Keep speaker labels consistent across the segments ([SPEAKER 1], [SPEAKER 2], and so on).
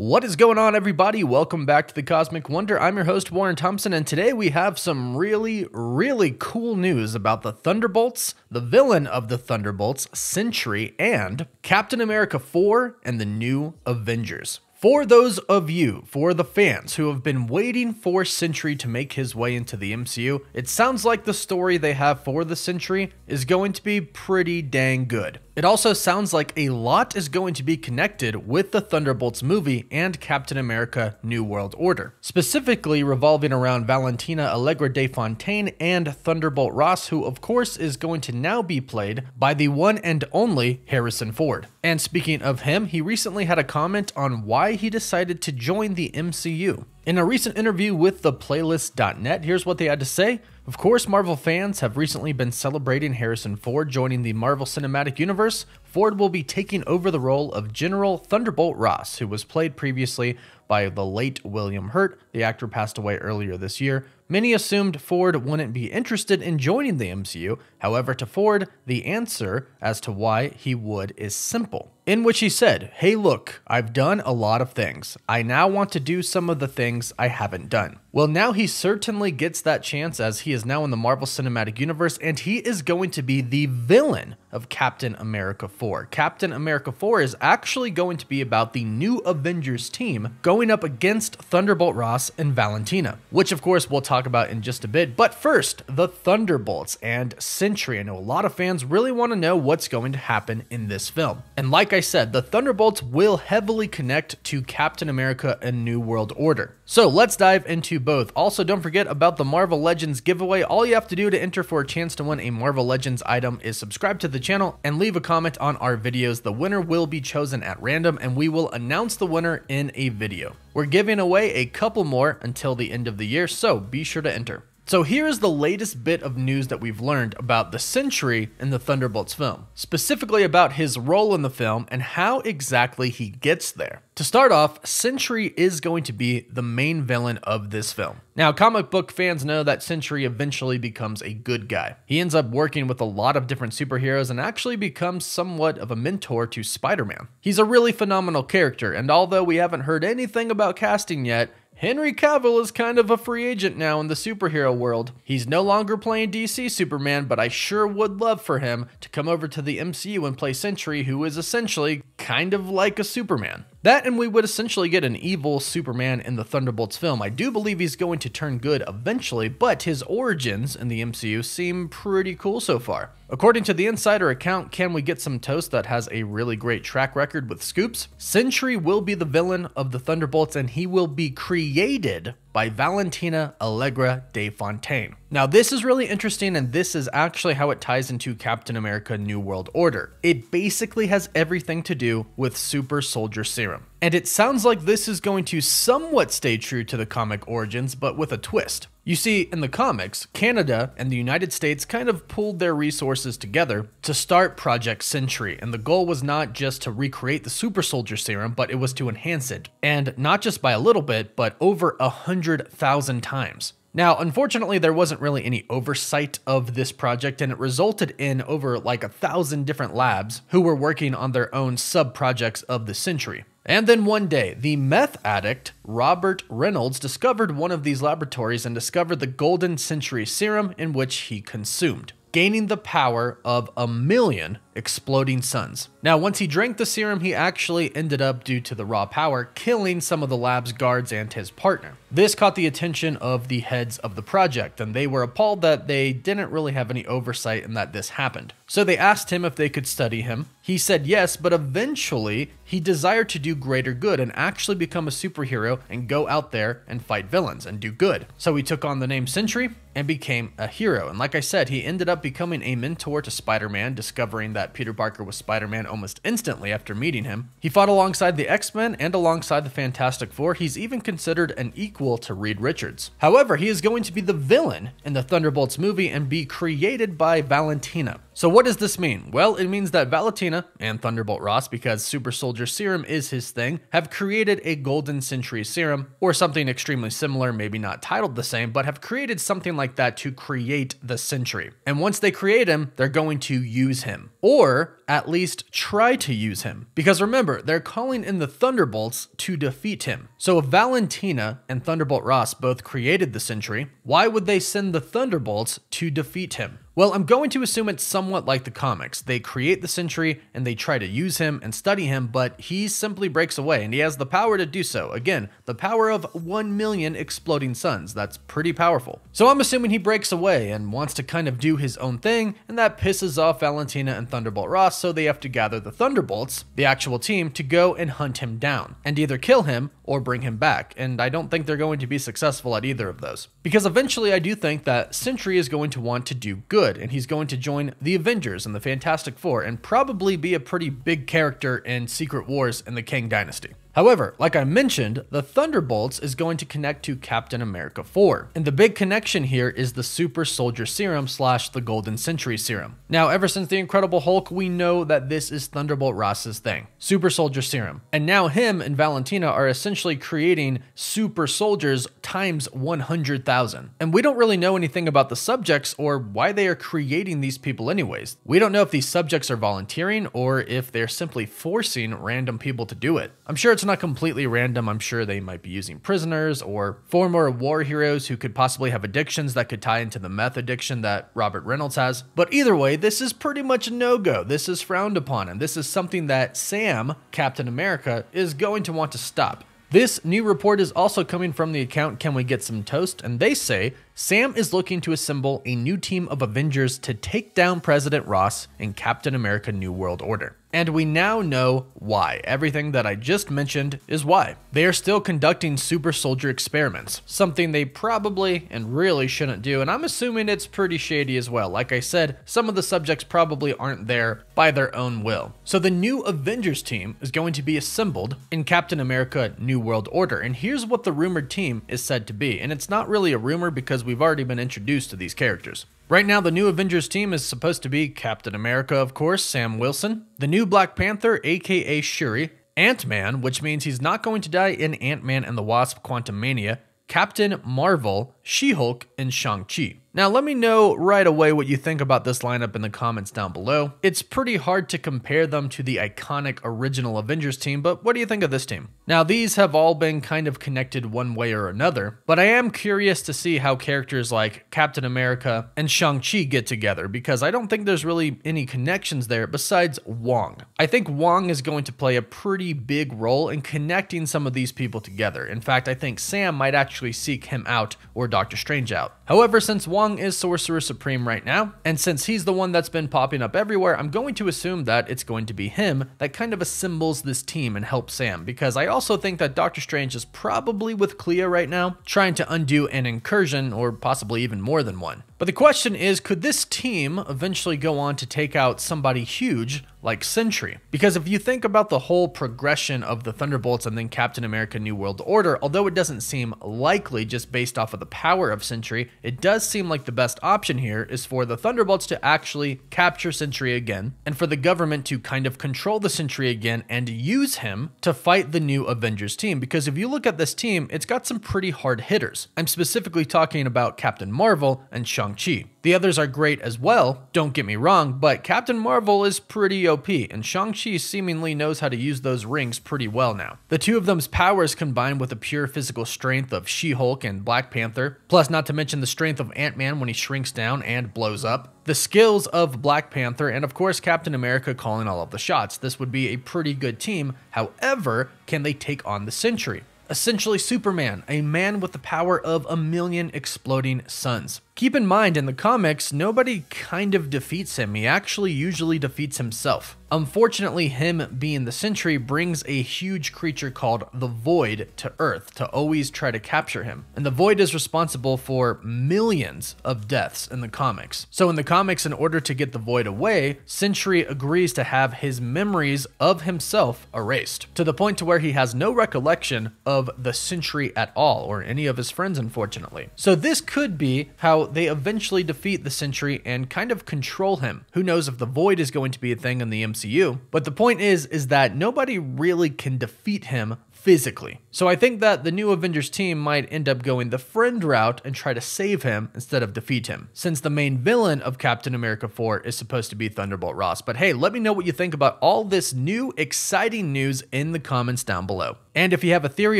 [SPEAKER 1] What is going on, everybody? Welcome back to the Cosmic Wonder. I'm your host, Warren Thompson, and today we have some really cool news about the Thunderbolts, the villain of the Thunderbolts, Sentry, and Captain America 4 and the new Avengers. For those of you, for the fans who have been waiting for Sentry to make his way into the MCU, it sounds like the story they have for the Sentry is going to be pretty dang good. It also sounds like a lot is going to be connected with the Thunderbolts movie and Captain America New World Order, specifically revolving around Valentina Allegra de Fontaine and Thunderbolt Ross, who of course is going to now be played by the one and only Harrison Ford. And speaking of him, he recently had a comment on why he decided to join the MCU. In a recent interview with theplaylist.net, here's what they had to say. Of course, Marvel fans have recently been celebrating Harrison Ford joining the Marvel Cinematic Universe. Ford will be taking over the role of General Thunderbolt Ross, who was played previously by the late William Hurt. The actor passed away earlier this year. Many assumed Ford wouldn't be interested in joining the MCU. However, to Ford, the answer as to why he would is simple. In which he said, "Hey look, I've done a lot of things. I now want to do some of the things I haven't done." Well, now he certainly gets that chance, as he is now in the Marvel Cinematic Universe, and he is going to be the villain of Captain America 4. Captain America 4 is actually going to be about the new Avengers team going up against Thunderbolt Ross and Valentina, which of course we'll talk about in just a bit. But first, the Thunderbolts and Sentry. I know a lot of fans really want to know what's going to happen in this film. And like I said, the Thunderbolts will heavily connect to Captain America and New World Order. So let's dive into both. Also, don't forget about the Marvel Legends giveaway. All you have to do to enter for a chance to win a Marvel Legends item is subscribe to the channel and leave a comment on our videos. The winner will be chosen at random, and we will announce the winner in a video. We're giving away a couple more until the end of the year, so be sure to enter. So here is the latest bit of news that we've learned about the Sentry in the Thunderbolts film, specifically about his role in the film and how exactly he gets there. To start off, Sentry is going to be the main villain of this film. Now, comic book fans know that Sentry eventually becomes a good guy. He ends up working with a lot of different superheroes and actually becomes somewhat of a mentor to Spider-Man. He's a really phenomenal character, and although we haven't heard anything about casting yet, Henry Cavill is kind of a free agent now in the superhero world. He's no longer playing DC Superman, but I sure would love for him to come over to the MCU and play Sentry, who is essentially kind of like a Superman. That, and we would essentially get an evil Superman in the Thunderbolts film. I do believe he's going to turn good eventually, but his origins in the MCU seem pretty cool so far. According to the insider account, Can We Get Some Toast, that has a really great track record with scoops, Sentry will be the villain of the Thunderbolts, and he will be created by Valentina Allegra de Fontaine. Now, this is really interesting, and this is actually how it ties into Captain America New World Order. It basically has everything to do with Super Soldier Serum. And it sounds like this is going to somewhat stay true to the comic origins, but with a twist. You see, in the comics, Canada and the United States kind of pooled their resources together to start Project Sentry, and the goal was not just to recreate the Super Soldier Serum, but it was to enhance it. And not just by a little bit, but over 100,000 times. Now, unfortunately, there wasn't really any oversight of this project, and it resulted in over like 1,000 different labs who were working on their own sub-projects of the Sentry. And then one day, the meth addict Robert Reynolds discovered one of these laboratories and discovered the Golden Sentry Serum, in which he consumed, gaining the power of 1,000,000 exploding suns. Now, once he drank the serum, he actually ended up, due to the raw power, killing some of the lab's guards and his partner. This caught the attention of the heads of the project, and they were appalled that they didn't really have any oversight and that this happened. So they asked him if they could study him. He said yes, but eventually he desired to do greater good and actually become a superhero and go out there and fight villains and do good. So he took on the name Sentry and became a hero. And like I said, he ended up becoming a mentor to Spider-Man, discovering that Peter Parker was Spider-Man almost instantly after meeting him. He fought alongside the X-Men and alongside the Fantastic Four. He's even considered an equal to Reed Richards. However, he is going to be the villain in the Thunderbolts movie and be created by Valentina. So what does this mean? Well, it means that Valentina and Thunderbolt Ross, because Super Soldier Serum is his thing, have created a Golden Sentry Serum, or something extremely similar, maybe not titled the same, but have created something like that to create the Sentry. And once they create him, they're going to use him. Or at least try to use him. Because remember, they're calling in the Thunderbolts to defeat him. So if Valentina and Thunderbolt Ross both created the Sentry, why would they send the Thunderbolts to defeat him? Well, I'm going to assume it's somewhat like the comics. They create the Sentry and they try to use him and study him, but he simply breaks away and he has the power to do so. Again, the power of 1 million exploding suns. That's pretty powerful. So I'm assuming he breaks away and wants to kind of do his own thing, and that pisses off Valentina and Thunderbolt Ross, so they have to gather the Thunderbolts, the actual team, to go and hunt him down and either kill him or bring him back. And I don't think they're going to be successful at either of those. Because eventually I do think that Sentry is going to want to do good, and he's going to join the Avengers and the Fantastic Four and probably be a pretty big character in Secret Wars in the Kang Dynasty. However, like I mentioned, the Thunderbolts is going to connect to Captain America 4. And the big connection here is the Super Soldier Serum / the Golden Sentry Serum. Now, ever since the Incredible Hulk, we know that this is Thunderbolt Ross's thing. Super Soldier Serum. And now him and Valentina are essentially creating super soldiers times 100,000. And we don't really know anything about the subjects or why they are creating these people anyways. We don't know if these subjects are volunteering or if they're simply forcing random people to do it. I'm sure it's not completely random. I'm sure they might be using prisoners or former war heroes who could possibly have addictions that could tie into the meth addiction that Robert Reynolds has. But either way, this is pretty much a no-go. This is frowned upon, and this is something that Sam, Captain America, is going to want to stop. This new report is also coming from the account Can We Get Some Toast, and they say Sam is looking to assemble a new team of Avengers to take down President Ross in Captain America New World Order. And we now know why. Everything that I just mentioned is why. They are still conducting super soldier experiments, something they probably and really shouldn't do, and I'm assuming it's pretty shady as well. Like I said, some of the subjects probably aren't there by their own will. So the new Avengers team is going to be assembled in Captain America New World Order, and here's what the rumored team is said to be, and it's not really a rumor because we've already been introduced to these characters. Right now, the new Avengers team is supposed to be Captain America, of course, Sam Wilson, the new Black Panther, aka Shuri, Ant-Man, which means he's not going to die in Ant-Man and the Wasp: Quantumania, Captain Marvel, She-Hulk, and Shang-Chi. Now let me know right away what you think about this lineup in the comments down below. It's pretty hard to compare them to the iconic original Avengers team, but what do you think of this team? Now these have all been kind of connected one way or another, but I am curious to see how characters like Captain America and Shang-Chi get together, because I don't think there's really any connections there besides Wong. I think Wong is going to play a pretty big role in connecting some of these people together. In fact, I think Sam might actually seek him out or Doctor Strange out. However, since Wong is Sorcerer Supreme right now, and since he's the one that's been popping up everywhere, I'm going to assume that it's going to be him that kind of assembles this team and helps Sam, because I also think that Doctor Strange is probably with Clea right now, trying to undo an incursion, or possibly even more than one. But the question is, could this team eventually go on to take out somebody huge like Sentry? Because if you think about the whole progression of the Thunderbolts and then Captain America New World Order, although it doesn't seem likely just based off of the power of Sentry, it does seem like the best option here is for the Thunderbolts to actually capture Sentry again, and for the government to kind of control the Sentry again and use him to fight the new Avengers team. Because if you look at this team, it's got some pretty hard hitters. I'm specifically talking about Captain Marvel and Shang-Chi. The others are great as well, don't get me wrong, but Captain Marvel is pretty OP, and Shang-Chi seemingly knows how to use those rings pretty well now. The two of them's powers combined with the pure physical strength of She-Hulk and Black Panther, plus not to mention the strength of Ant-Man when he shrinks down and blows up, the skills of Black Panther, and of course Captain America calling all of the shots. This would be a pretty good team. However, can they take on the Sentry? Essentially Superman, a man with the power of 1 million exploding suns. Keep in mind, in the comics, nobody kind of defeats him. He actually usually defeats himself. Unfortunately, him being the Sentry brings a huge creature called the Void to Earth to always try to capture him. And the Void is responsible for millions of deaths in the comics. So in the comics, in order to get the Void away, Sentry agrees to have his memories of himself erased, to the point to where he has no recollection of the Sentry at all, or any of his friends, unfortunately. So this could be how they eventually defeat the Sentry and kind of control him. Who knows if the Void is going to be a thing in the MCU, but the point is that nobody really can defeat him physically. So I think that the new Avengers team might end up going the friend route and try to save him instead of defeat him, since the main villain of Captain America 4 is supposed to be Thunderbolt Ross. But hey, let me know what you think about all this new exciting news in the comments down below. And if you have a theory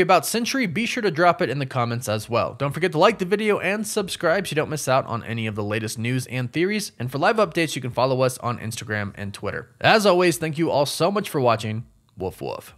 [SPEAKER 1] about Sentry, be sure to drop it in the comments as well. Don't forget to like the video and subscribe so you don't miss out on any of the latest news and theories. And for live updates, you can follow us on Instagram and Twitter. As always, thank you all so much for watching. Woof woof.